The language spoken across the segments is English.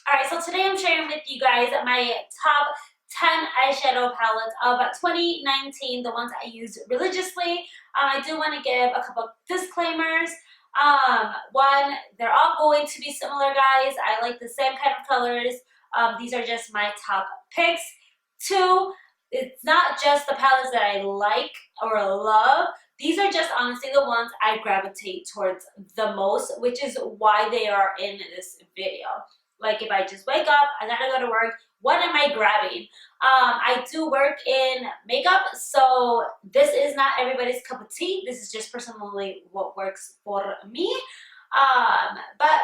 Alright, so today I'm sharing with you guys my top 10 eyeshadow palettes of 2019, the ones I use religiously. I do want to give a couple disclaimers. One, they're all going to be similar, guys. I like the same kind of colors. These are just my top picks. Two, it's not just the palettes that I like or love. These are just honestly the ones I gravitate towards the most, which is why they are in this video. Like if I just wake up, I gotta go to work, what am I grabbing? I do work in makeup, so this is not everybody's cup of tea. This is just personally what works for me. But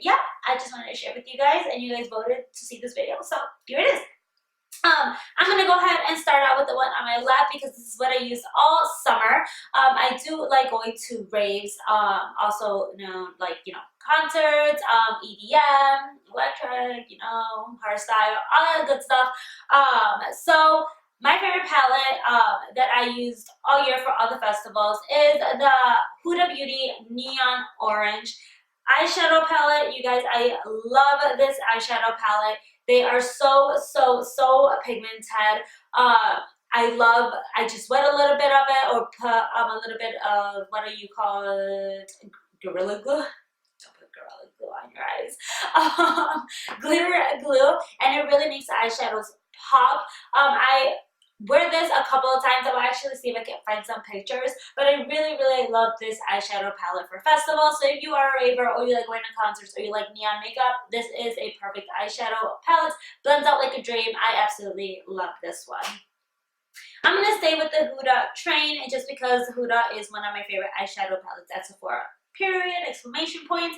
yeah, I just wanted to share with you guys, and you guys voted to see this video, so here it is. I'm going to go ahead and start out with the one on my left because this is what I use all summer. I do like going to raves, also, concerts, EDM, electric, hardstyle, all that good stuff. So my favorite palette that I used all year for all the festivals is the Huda Beauty Neon Orange eyeshadow palette. You guys, I love this eyeshadow palette. They are so pigmented. I just wet a little bit of it or put a little bit of, what do you call it, Gorilla Glue? Don't put Gorilla Glue on your eyes. Glitter glue, and it really makes the eyeshadows pop. I wear this a couple of times. I will actually see if I can find some pictures, but I really love this eyeshadow palette for festivals. So if you are a raver or you like going to concerts or you like neon makeup, this is a perfect eyeshadow palette. Blends out like a dream. I absolutely love this one. I'm going to stay with the Huda train, and just because Huda is one of my favorite eyeshadow palettes at Sephora. Period, exclamation point.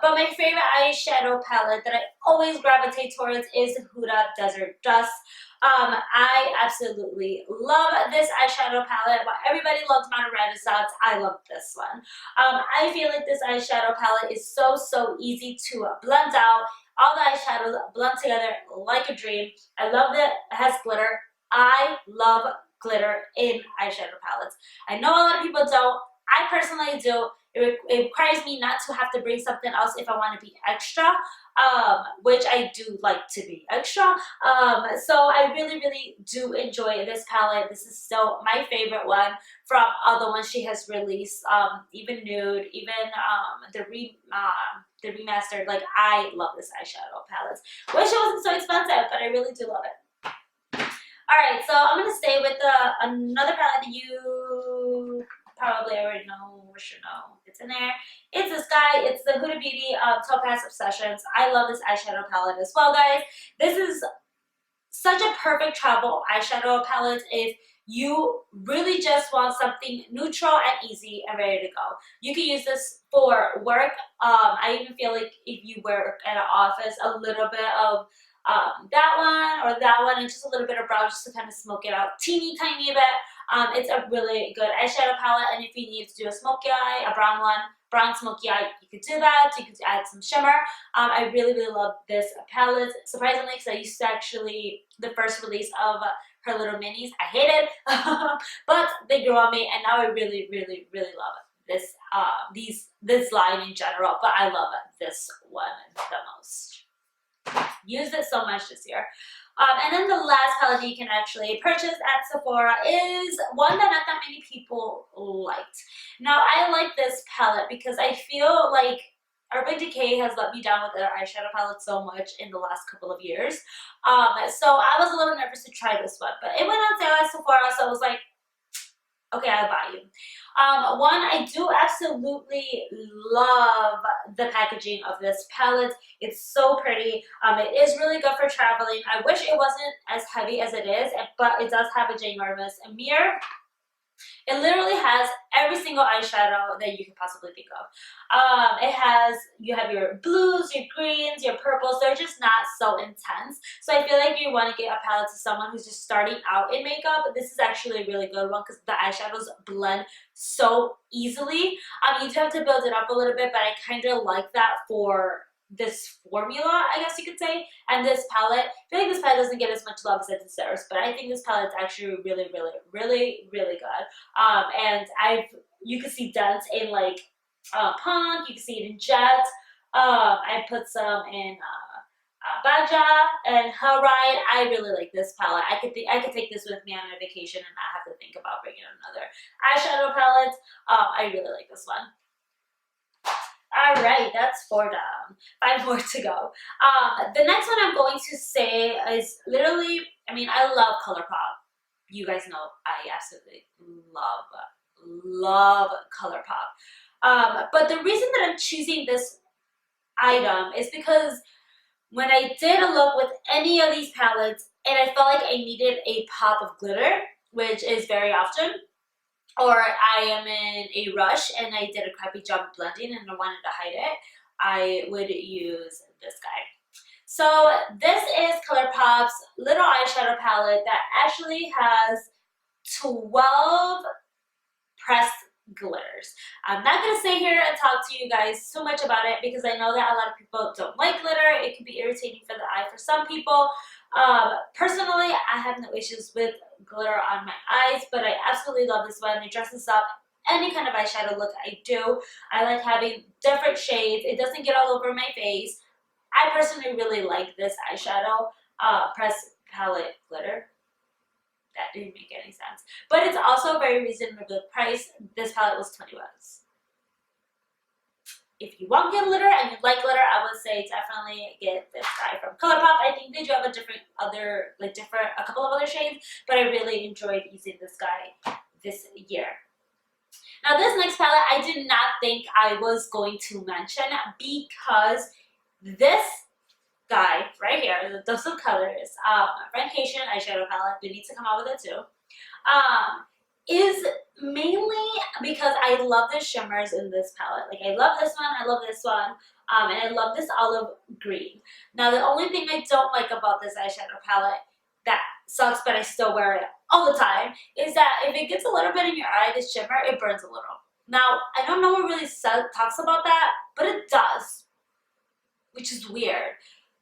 But my favorite eyeshadow palette that I always gravitate towards is Huda Desert Dusk. I absolutely love this eyeshadow palette. While everybody loves Modern Renaissance, I love this one. I feel like this eyeshadow palette is so easy to blend out. All the eyeshadows blend together like a dream. I love that it has glitter. I love glitter in eyeshadow palettes. I know a lot of people don't. I personally do. It requires me not to have to bring something else if I want to be extra, which I do like to be extra. So I really do enjoy this palette. This is still my favorite one from all the ones she has released, even nude, even the remastered. Like, I love this eyeshadow palette. Wish it wasn't so expensive, but I really do love it. Alright, so I'm going to stay with another palette that you probably already know or should know. It's in there. It's this guy. It's the Huda Beauty Topaz Obsessions. I love this eyeshadow palette as well, guys. This is such a perfect travel eyeshadow palette if you really just want something neutral and easy and ready to go. You can use this for work. I even feel like if you work at an office, a little bit of that one or that one, and just a little bit of brown just to kind of smoke it out teeny tiny bit. It's a really good eyeshadow palette, and if you need to do a smoky eye, a brown one, brown smoky eye, you could do that. You could add some shimmer. I really love this palette, surprisingly, because I used to actually, the first release of her little minis, I hated, but they grew on me, and now I really love this line in general, but I love this one the most. Used it so much this year. And then the last palette that you can actually purchase at Sephora is one that not that many people liked. Now, I like this palette because I feel like Urban Decay has let me down with their eyeshadow palette so much in the last couple of years. So I was a little nervous to try this one, but it went on sale at Sephora, so I was like, okay, I'll buy you. One, I do absolutely love the packaging of this palette. It's so pretty. It is really good for traveling. I wish it wasn't as heavy as it is, but it does have a ginormous mirror. It literally has every single eyeshadow that you could possibly think of. You have your blues, your greens, your purples. They're just not so intense. So I feel like if you want to get a palette to someone who's just starting out in makeup, this is actually a really good one because the eyeshadows blend so easily. You do have to build it up a little bit, but I kind of like that for this formula, I guess you could say. And this palette, I feel like this palette doesn't get as much love as it deserves, but I think this palette is actually really good. And you can see dents in like Punk, you can see it in Jet. I put some in Baja and Harai. I really like this palette. I could take this with me on a vacation and not have to think about bringing another eyeshadow palette. I really like this one. All right, that's 4 down. 5 more to go. The next one I'm going to say is literally, I mean, I love ColourPop. You guys know I absolutely love ColourPop. But the reason that I'm choosing this item is because when I did a look with any of these palettes and I felt like I needed a pop of glitter, which is very often, or I am in a rush and I did a crappy job blending and I wanted to hide it, I would use this guy. So this is ColourPop's little eyeshadow palette that actually has 12 pressed glitters. I'm not going to sit here and talk to you guys so much about it because I know that a lot of people don't like glitter. It can be irritating for the eye for some people. Personally, I have no issues with glitter on my eyes, but I absolutely love this one. It dresses up any kind of eyeshadow look I do. I like having different shades. It doesn't get all over my face. I personally really like this eyeshadow press palette glitter. That didn't make any sense. But it's also very reasonable price. This palette was 20 bucks. If you want glitter and you like glitter, I would say definitely get this guy from ColourPop. I think they do have a couple of other shades, but I really enjoyed using this guy this year. Now this next palette, I did not think I was going to mention because this guy right here, the Dusk of Colors, Friendcation eyeshadow palette, we need to come out with it too, is mainly because I love the shimmers in this palette. Like I love this one, I love this one, and I love this olive green. Now the only thing I don't like about this eyeshadow palette that sucks, but I still wear it all the time, is that if it gets a little bit in your eye, this shimmer, it burns a little. Now, I don't know what really talks about that, but it does, which is weird.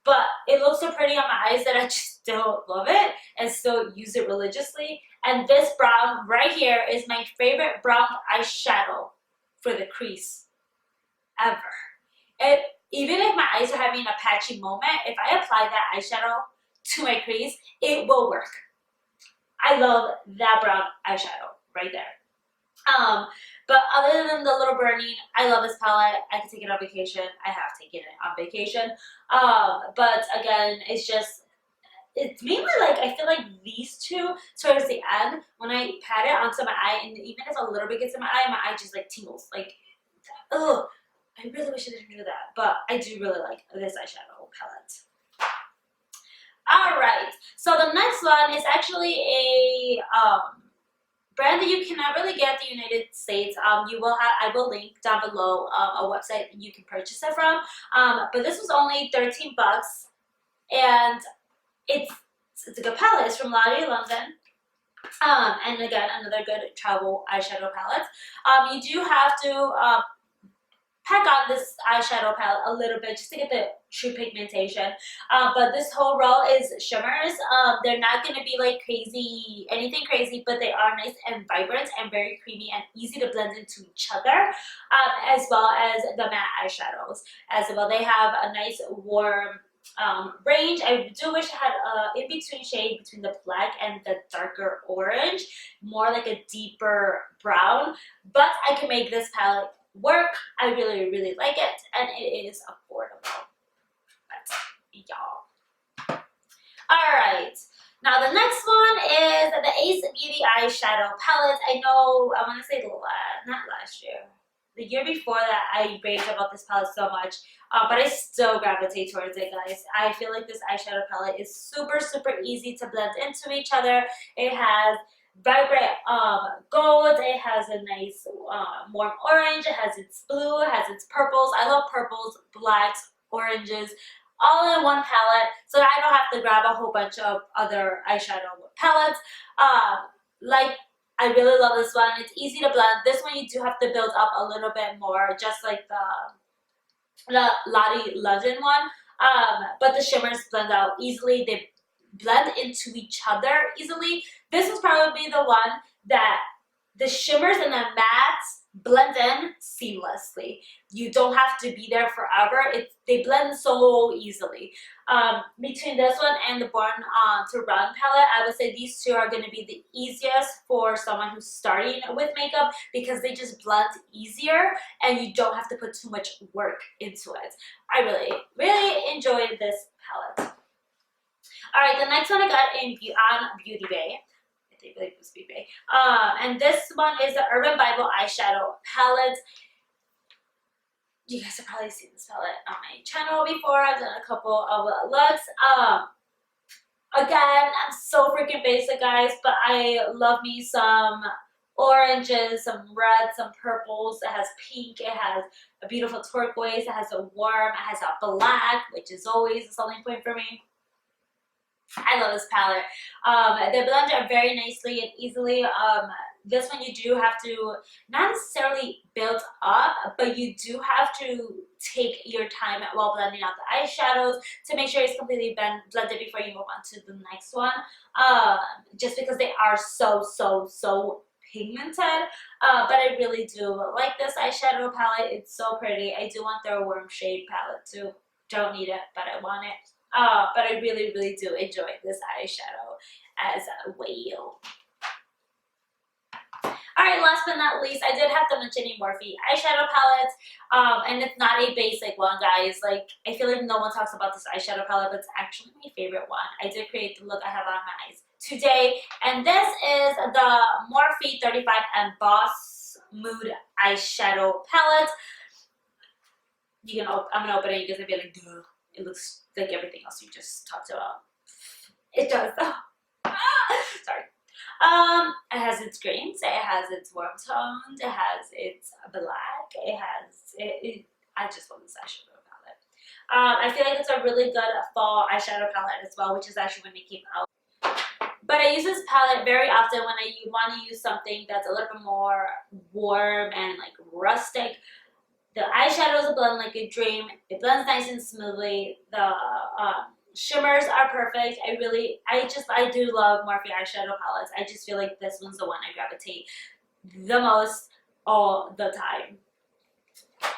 But it looks so pretty on my eyes that I just still love it and still use it religiously. And this brown right here is my favorite brown eyeshadow for the crease ever. And even if my eyes are having a patchy moment, if I apply that eyeshadow to my crease, it will work. I love that brown eyeshadow right there. But other than the little burning, I love this palette. I can take it on vacation. I have taken it on vacation. But again, it's mainly like, I feel like these two towards the end, when I pat it onto my eye, and even if a little bit gets in my eye just like tingles. Like, ugh, I really wish I didn't do that. But I do really like this eyeshadow palette. Alright, so the next one is actually a brand that you cannot really get in the United States. I will link down below a website you can purchase it from. But this was only 13 bucks, and it's a good palette. It's from Lottie, London. And again, another good travel eyeshadow palette. You do have to pack on this eyeshadow palette a little bit just to get the true pigmentation. But this whole row is shimmers. They're not going to be like anything crazy, but they are nice and vibrant and very creamy and easy to blend into each other, as well as the matte eyeshadows as well. They have a nice warm range. I do wish I had a in-between shade between the black and the darker orange, more like a deeper brown, but I can make this palette work. I really, really like it, and it is affordable. But y'all. Alright, now the next one is the Ace Beauty eyeshadow palette. I know, I want to say not last year, the year before that, I raved about this palette so much, but I still gravitate towards it, guys. I feel like this eyeshadow palette is super, super easy to blend into each other. It has vibrant gold, it has a nice warm orange, it has its blue, it has its purples. I love purples, blacks, oranges, all in one palette, so I don't have to grab a whole bunch of other eyeshadow palettes. I really love this one. It's easy to blend. This one you do have to build up a little bit more, just like the Lottie London one, but the shimmers blend out easily. They blend into each other easily. This was probably the one that the shimmers and the mattes blend in seamlessly. You don't have to be there forever. They blend so easily. Between this one and the Born to Run palette, I would say these two are going to be the easiest for someone who's starting with makeup because they just blend easier and you don't have to put too much work into it. I really enjoyed this palette. Alright, the next one I got on Beauty Bay. I think it was Beauty Bay. And this one is the Urban Bible eyeshadow palette. You guys have probably seen this palette on my channel before. I've done a couple of looks. Again, I'm so freaking basic, guys, but I love me some oranges, some reds, some purples. It has pink, it has a beautiful turquoise, it has a warm, it has a black, which is always a selling point for me. I love this palette. They blend it very nicely and easily. This one you do have to not necessarily build up, but you do have to take your time while blending out the eyeshadows to make sure it's completely blended before you move on to the next one. Just because they are so pigmented. But I really do like this eyeshadow palette. It's so pretty. I do want their warm shade palette too. Don't need it, but I want it. But I really do enjoy this eyeshadow as well. Alright, last but not least, I did have to mention a Morphe eyeshadow palette. And it's not a basic one, guys. Like, I feel like no one talks about this eyeshadow palette, but it's actually my favorite one. I did create the look I have on my eyes today. And this is the Morphe 35M Boss Mood eyeshadow palette. I'm going to open it, you guys are going to be like, duh. It looks like everything else you just talked about. It does though. Sorry. It has its greens, it has its warm tones, it has its black, I just love this eyeshadow palette. I feel like it's a really good fall eyeshadow palette as well, which is actually when it came out. But I use this palette very often when I want to use something that's a little bit more warm and like rustic. The eyeshadows blend like a dream. It blends nice and smoothly. The shimmers are perfect. I do love Morphe eyeshadow palettes. I just feel like this one's the one I gravitate the most all the time.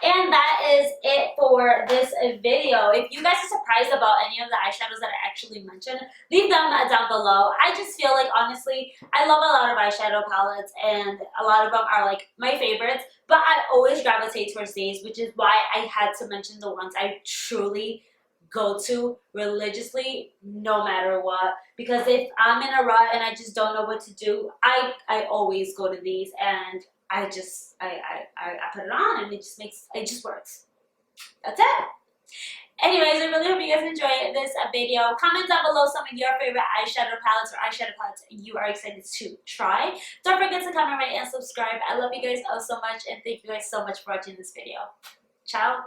And that is it for this video. If you guys are surprised about any of the eyeshadows that I actually mentioned, leave them down below. I just feel like, honestly, I love a lot of eyeshadow palettes and a lot of them are like my favorites, but I always gravitate towards these, which is why I had to mention the ones I truly go to religiously no matter what. Because if I'm in a rut and I just don't know what to do, I always go to these, and I put it on and it just works. That's it. Anyways, I really hope you guys enjoyed this video. Comment down below some of your favorite eyeshadow palettes or eyeshadow palettes you are excited to try. Don't forget to comment, rate, and subscribe. I love you guys all so much, and thank you guys so much for watching this video. Ciao.